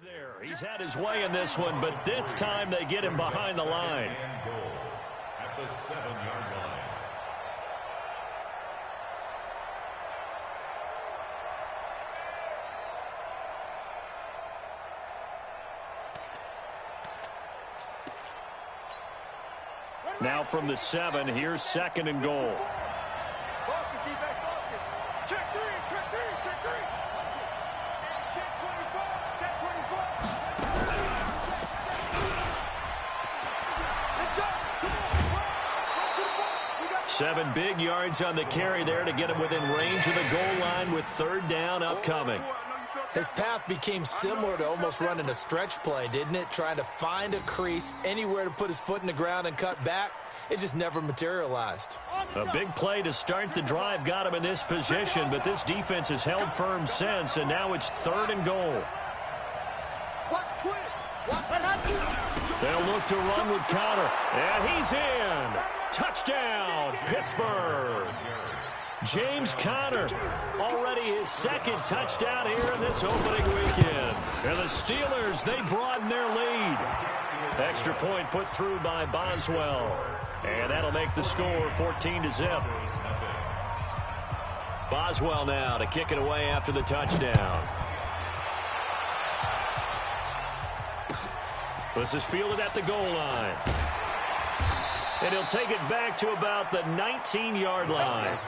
There, he's had his way in this one, but this time they get him behind the line. At the 7-yard line. Now from the 7, here's 2nd and goal. Focus, defense, focus. Check three, check three, check three. Check 24, check 24. Let's go. Come on. 7 big yards on the carry there to get him within range of the goal line with 3rd down upcoming. His path became similar to almost running a stretch play, didn't it? Trying to find a crease, anywhere to put his foot in the ground and cut back. It just never materialized. A big play to start the drive got him in this position, but this defense has held firm since, and now it's 3rd and goal. They'll look to run with Connor, and he's in. Touchdown, Pittsburgh. James Conner, already his 2nd touchdown here in this opening weekend. And the Steelers, they broaden their lead. Extra point put through by Boswell. And that'll make the score 14-0. Boswell now to kick it away after the touchdown. This is fielded at the goal line. And he'll take it back to about the 19-yard line.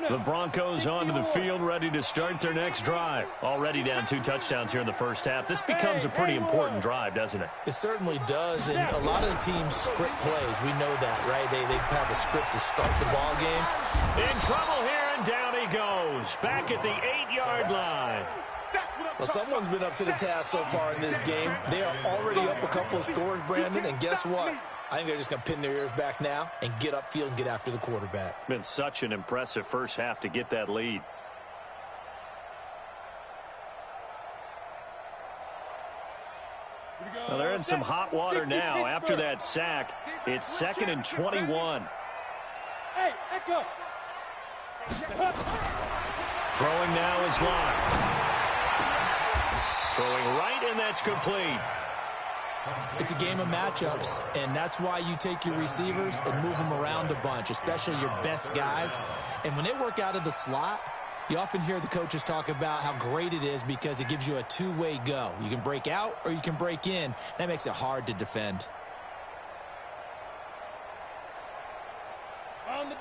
The Broncos onto the field, ready to start their next drive. Already down 2 touchdowns here in the first half. This becomes a pretty important drive, doesn't it? It certainly does, and a lot of the teams script plays. We know that, right? They have a script to start the ball game. In trouble here, and down he goes. Back at the 8-yard line. Well, someone's been up to the task so far in this game. They are already up a couple of scores, Brandon, and guess what? I think they're just going to pin their ears back now and get upfield and get after the quarterback. Been such an impressive first half to get that lead. Well, they're in some hot water now after that sack. It's 2nd and 21. Hey, Echo. Throwing now is Locke. Throwing right, and that's complete. It's a game of matchups, and that's why you take your receivers and move them around a bunch, especially your best guys. And when they work out of the slot, you often hear the coaches talk about how great it is because it gives you a two-way go. You can break out or you can break in. That makes it hard to defend.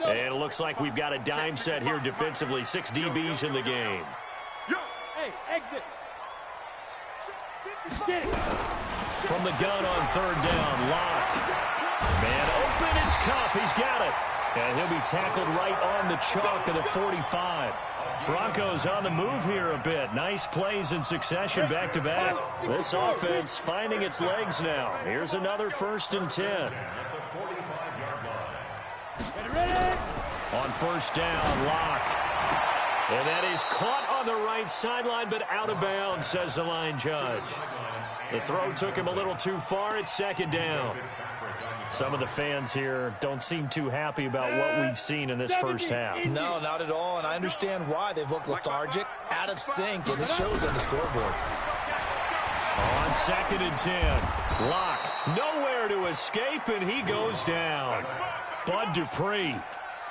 And it looks like we've got a dime set here defensively. 6 DBs in the game. Hey, exit. Get it. From the gun on 3rd down, Locke. Man open, it's Cup. He's got it. And he'll be tackled right on the chalk of the 45. Broncos on the move here a bit. Nice plays in succession back-to-back. This offense finding its legs now. Here's another 1st and 10. On 1st down, Locke. And that is caught on the right sideline, but out of bounds, says the line judge. The throw took him a little too far. It's 2nd down. Some of the fans here don't seem too happy about what we've seen in this first half. No, not at all, and I understand why. They've looked lethargic, out of sync, and it shows on the scoreboard. On 2nd and 10, Locke nowhere to escape, and he goes down. Bud Dupree.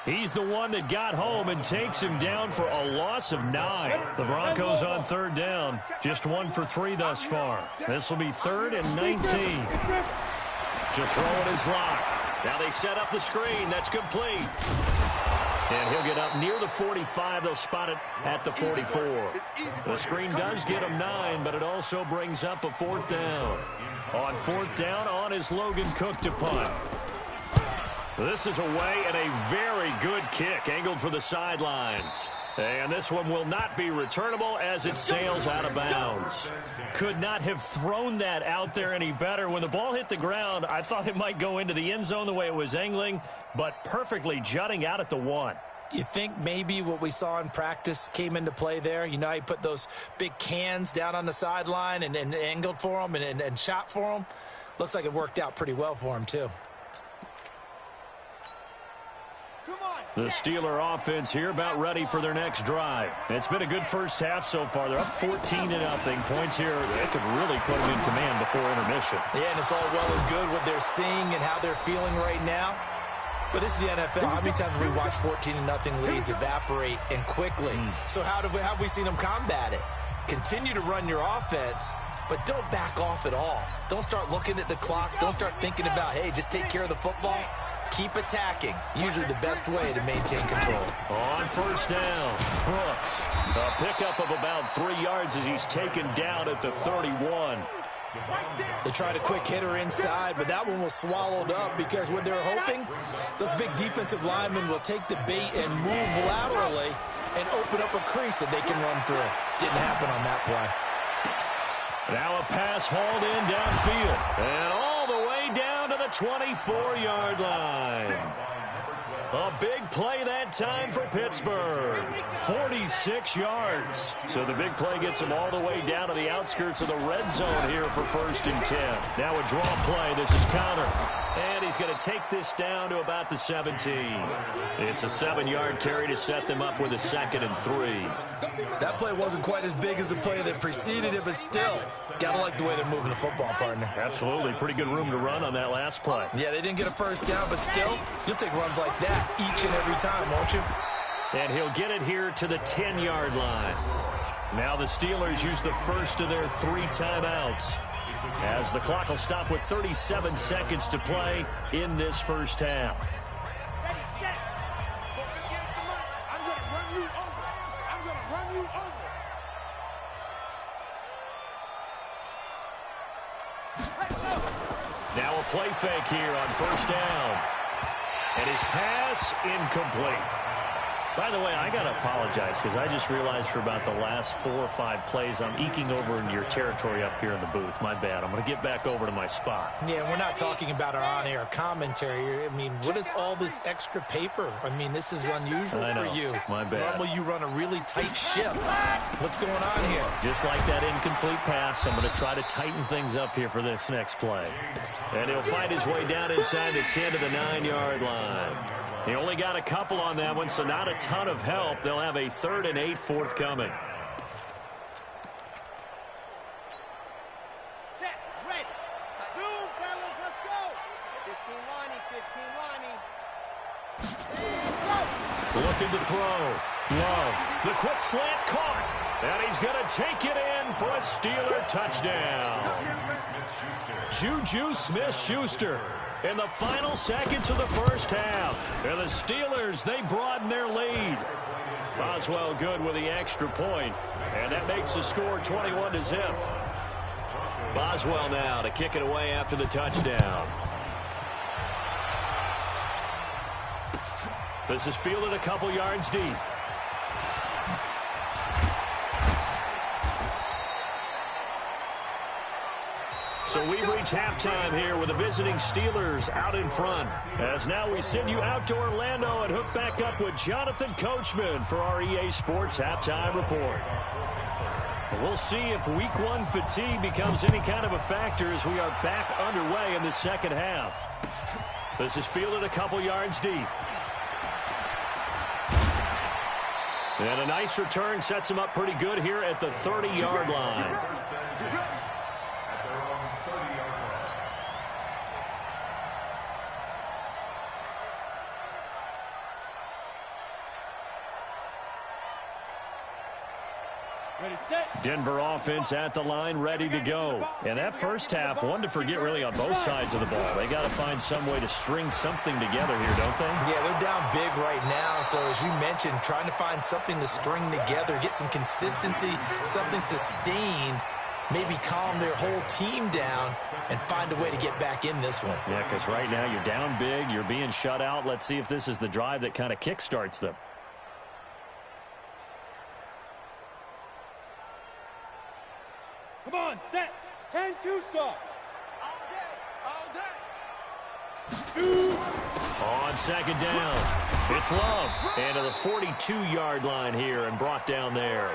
He's the one that got home and takes him down for a loss of 9. The Broncos on 3rd down, just 1 for 3 thus far. This will be 3rd and 19. To throw it is Locke. Now they set up the screen. That's complete. And he'll get up near the 45. They'll spot it at the 44. The screen does get him 9, but it also brings up a 4th down. On 4th down, on is Logan Cook to punt. This is away and a very good kick, angled for the sidelines. And this one will not be returnable as it sails out of bounds. Could not have thrown that out there any better. When the ball hit the ground, I thought it might go into the end zone the way it was angling, but perfectly jutting out at the 1. You think maybe what we saw in practice came into play there? You know, he put those big cans down on the sideline and angled for them and shot for them. Looks like it worked out pretty well for him, too. The Steeler offense here about ready for their next drive. It's been a good first half so far. They're up 14-0. Points here, they could really put them in command before intermission. Yeah, and it's all well and good what they're seeing and how they're feeling right now. But this is the NFL. How many times have we watched 14-0 leads evaporate and quickly? So how have we seen them combat it? Continue to run your offense, but don't back off at all. Don't start looking at the clock. Don't start thinking about, hey, just take care of the football. Keep attacking. Usually the best way to maintain control. On first down, Brooks. A pickup of about 3 yards as he's taken down at the 31. They tried a quick hitter inside, but that one was swallowed up because what they're hoping, those big defensive linemen will take the bait and move laterally and open up a crease that they can run through. Didn't happen on that play. Now a pass hauled in downfield. And all the way down to the 24-yard line. A big play that time for Pittsburgh. 46 yards. So the big play gets him all the way down to the outskirts of the red zone here for 1st and 10. Now a draw play. This is Connor. And he's going to take this down to about the 17. It's a 7-yard carry to set them up with a 2nd and 3. That play wasn't quite as big as the play that preceded it, but still, got to like the way they're moving the football, partner. Absolutely. Pretty good room to run on that last play. Yeah, they didn't get a first down, but still, you'll take runs like that each and every time, won't you? And he'll get it here to the 10-yard line. Now the Steelers use the first of their 3 timeouts, as the clock will stop with 37 seconds to play in this first half. Ready, set. I'm going to run you over. I'm going to run you over. Now a play fake here on first down. And his pass incomplete. By the way, I got to apologize because I just realized for about the last 4 or 5 plays I'm eking over into your territory up here in the booth. My bad. I'm going to get back over to my spot. Yeah, we're not talking about our on-air commentary. I mean, what is all this extra paper? I mean, this is unusual for you. My bad. Normally you run a really tight ship. What's going on here? Just like that incomplete pass, I'm going to try to tighten things up here for this next play. And he'll find his way down inside the 10 to the 9-yard line. He only got a couple on that one, so not a ton of help. They'll have a 3rd and 8 forthcoming. Set, ready. Zoom, fellas, let's go. 15 Lonnie, 15 Lonnie. And go. Looking to throw. Love. The quick slant caught. And he's going to take it in for a Steeler touchdown. Juju Smith-Schuster. In the final seconds of the first half. And the Steelers, they broaden their lead. Boswell good with the extra point. And that makes the score 21-0. Boswell now to kick it away after the touchdown. This is fielded a couple yards deep. So we've reached halftime here with the visiting Steelers out in front. As now we send you out to Orlando and hook back up with Jonathan Coachman for our EA Sports Halftime Report. We'll see if Week 1 fatigue becomes any kind of a factor as we are back underway in the second half. This is fielded a couple yards deep. And a nice return sets him up pretty good here at the 30-yard line. Denver offense at the line, ready to go. And that first half, one to forget really on both sides of the ball. They got to find some way to string something together here, don't they? Yeah, they're down big right now. So as you mentioned, trying to find something to string together, get some consistency, something sustained, maybe calm their whole team down and find a way to get back in this one. Yeah, because right now you're down big, you're being shut out. Let's see if this is the drive that kind of kickstarts them. Come on, set. 10-2 start. All day. On second down, it's Love. And to the 42-yard line here and brought down there.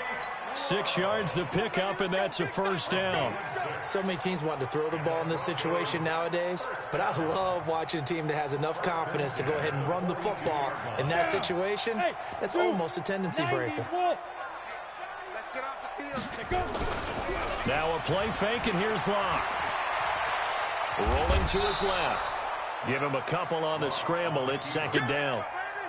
6 yards the pickup, and that's a first down. So many teams want to throw the ball in this situation nowadays, but I love watching a team that has enough confidence to go ahead and run the football in that situation. That's almost a tendency breaker. Let's get off the field. Now a play fake, and here's Locke. Rolling to his left. Give him a couple on the scramble. It's second down.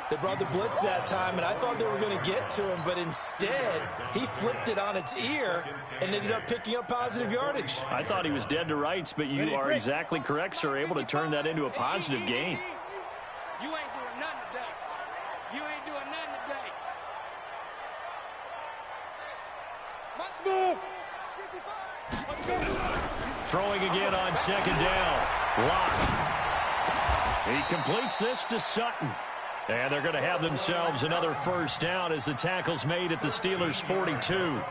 They brought the blitz that time, and I thought they were going to get to him, but instead, he flipped it on its ear and ended up picking up positive yardage. I thought he was dead to rights, but you are exactly correct, sir, able to turn that into a positive gain. You ain't doing nothing today. You ain't doing nothing today. Let's move. Throwing again on second down. Locke. He completes this to Sutton. And they're going to have themselves another first down as the tackle's made at the Steelers' 42.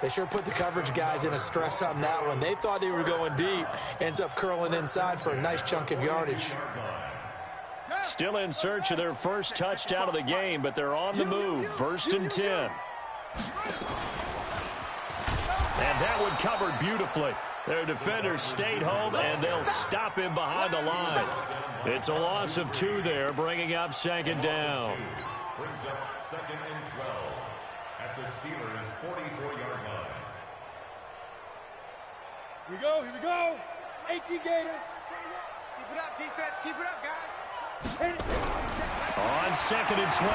They sure put the coverage guys in a stress on that one. They thought they were going deep. Ends up curling inside for a nice chunk of yardage. Still in search of their first touchdown of the game, but they're on the move. 1st and 10. And that one covered beautifully. Their defenders stayed home, and they'll stop him behind the line. It's a loss of 2 there, bringing up second down. Brings up 2nd and 12 at the Steelers' 44-yard line. Here we go. 18 Gator. Keep it up, defense. Keep it up, guys. On 2nd and 12,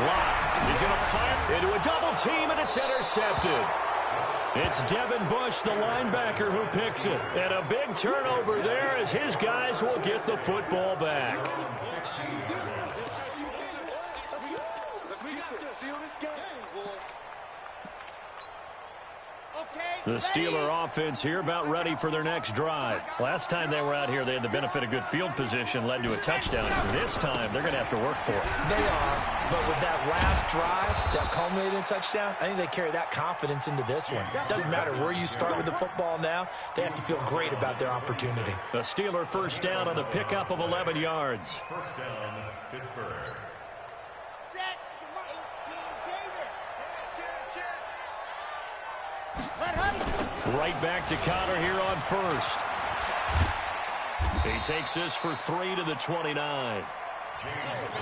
Locke is going to fire into a double team, and it's intercepted. It's Devin Bush, the linebacker, who picks it. And a big turnover there as his guys will get the football back. The Steeler offense here about ready for their next drive. Last time they were out here, they had the benefit of good field position, led to a touchdown. This time, they're going to have to work for it. They are, but with that last drive, that culminated in a touchdown, I think they carry that confidence into this one. It doesn't matter where you start with the football now. They have to feel great about their opportunity. The Steeler first down on the pickup of 11 yards. First down, Pittsburgh. Set. 18 Gator. Check. Right back to Connor here on first. He takes this for 3 to the 29.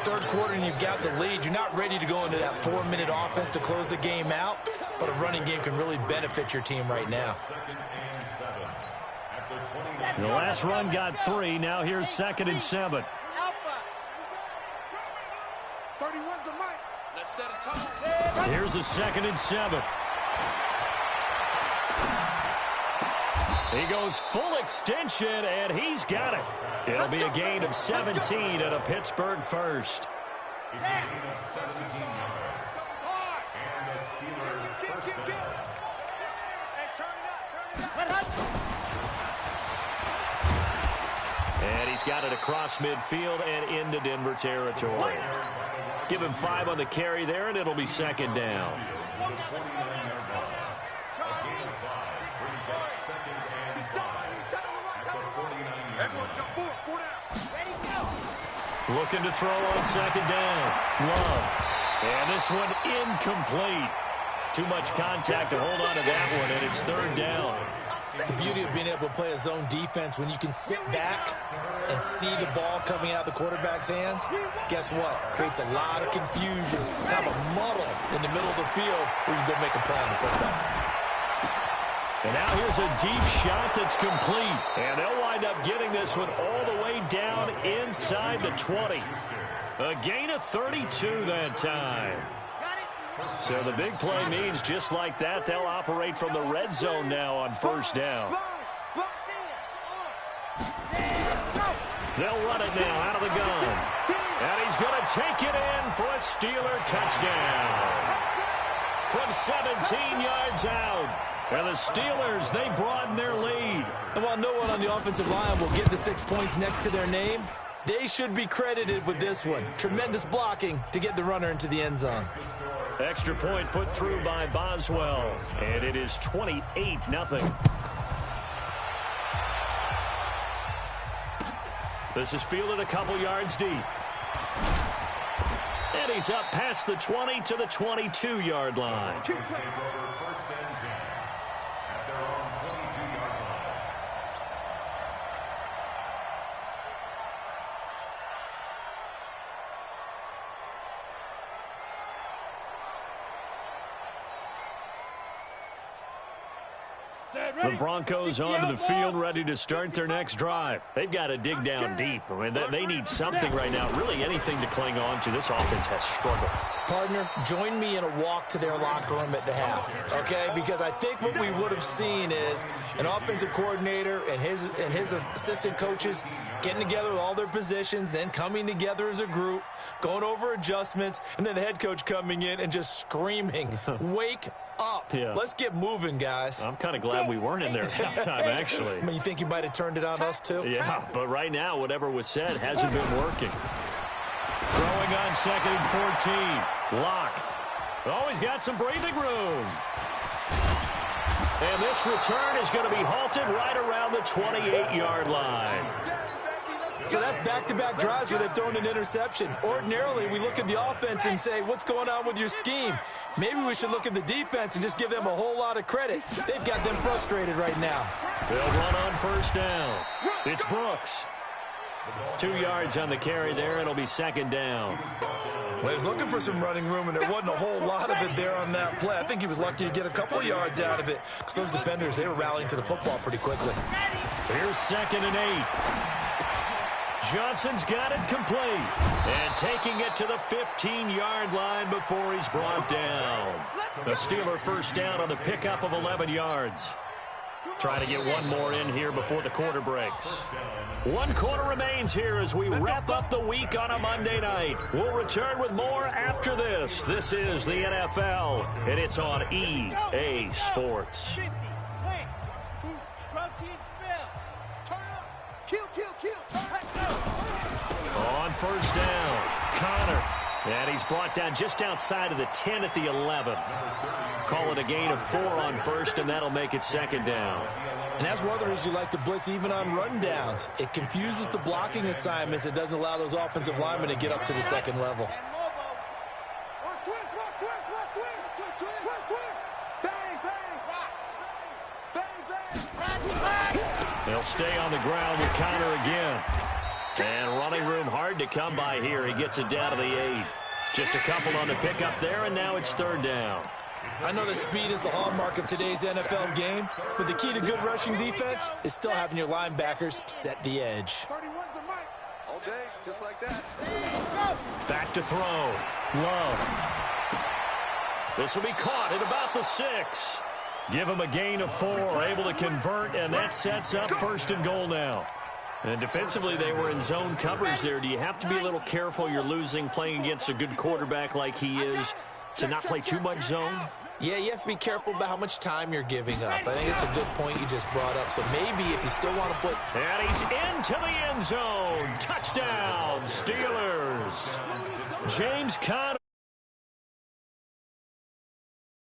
Third quarter and you've got the lead. You're not ready to go into that 4-minute offense to close the game out, but a running game can really benefit your team right now. 2nd and 7 at the 29. The last run got 3. Now here's 2nd and 7. Alpha. 31's the mic. Let's set a tone. Here's a 2nd and 7. He goes full extension, and he's got it. It'll be a gain of 17 and a Pittsburgh first. It's a gain of 17 yards. And the Steelers first down. And he's got it across midfield and into Denver territory. Give him 5 on the carry there, and it'll be second down. The 49-yard line. A gain of 5 brings up 2nd and 5 at the 49-yard line. Looking to throw on second down. Love. And this one incomplete. Too much contact to hold on to that one, and it's 3rd down. The beauty of being able to play a zone defense when you can sit back and see the ball coming out of the quarterback's hands, guess what? Creates a lot of confusion, kind of a muddle in the middle of the field where you can go make a play on the football. And now here's a deep shot that's complete. And they'll wind up getting this one all the way down inside the 20. A gain of 32 that time. So the big play means just like that, they'll operate from the red zone now on first down. They'll run it now out of the gun. And he's going to take it in for a Steeler touchdown. From 17 yards out. And the Steelers, they broaden their lead. And while no one on the offensive line will get the 6 points next to their name, they should be credited with this one. Tremendous blocking to get the runner into the end zone. Extra point put through by Boswell. And it is 28-0. This is fielded a couple yards deep. And he's up past the 20 to the 22-yard line. Take over 1st and 10 at their own 22-yard line. The Broncos onto the field, ready to start their next drive. They've got to dig down deep. I mean, they need something right now, really anything to cling on to. This offense has struggled. Partner, join me in a walk to their locker room at the half, okay? Because I think what we would have seen is an offensive coordinator and his assistant coaches getting together with all their positions, then coming together as a group, going over adjustments, and then the head coach coming in and just screaming, wake up. Yeah. Let's get moving, guys. I'm kind of glad we weren't in there at halftime, actually. I mean, you think you might have turned it on us, too? Yeah, but right now, whatever was said hasn't been working. Throwing on 2nd and 14. Lock. Always got some breathing room. And this return is going to be halted right around the 28-yard line. So that's back-to-back drives where they've thrown an interception. Ordinarily, we look at the offense and say, what's going on with your scheme? Maybe we should look at the defense and just give them a whole lot of credit. They've got them frustrated right now. They'll run on 1st down. It's Brooks. 2 yards on the carry there. It'll be 2nd down. Well, he was looking for some running room, and there wasn't a whole lot of it there on that play. I think he was lucky to get a couple of yards out of it because those defenders, they were rallying to the football pretty quickly. Here's 2nd and 8. Johnson's got it complete. And taking it to the 15-yard line before he's brought down. The Steeler 1st down on the pickup of 11 yards. Trying to get one more in here before the quarter breaks. 1 quarter remains here as we wrap up the week on a Monday night. We'll return with more after this. This is the NFL, and it's on EA Sports. On 1st down, Connor. And he's brought down just outside of the 10 at the 11. Call it a gain of 4 on 1st, and that'll make it 2nd down. And that's one of the reasons you like to blitz even on rundowns. It confuses the blocking assignments. It doesn't allow those offensive linemen to get up to the 2nd level. They'll stay on the ground with Connor again. And running room hard to come by here. He gets it down to the 8. Just a couple on the pickup there, and now it's 3rd down. I know that speed is the hallmark of today's NFL game, but the key to good rushing defense is still having your linebackers set the edge. All day, just like that. Back to throw. Love. This will be caught at about the 6. Give him a gain of 4, able to convert, and that sets up 1st and goal now. And defensively, they were in zone coverage there. Do you have to be a little careful? You're losing, playing against a good quarterback like he is, to not play too much zone? Yeah, you have to be careful about how much time you're giving up. I think it's a good point you just brought up. So maybe if you still want to put... And he's into the end zone. Touchdown, Steelers. James Conner.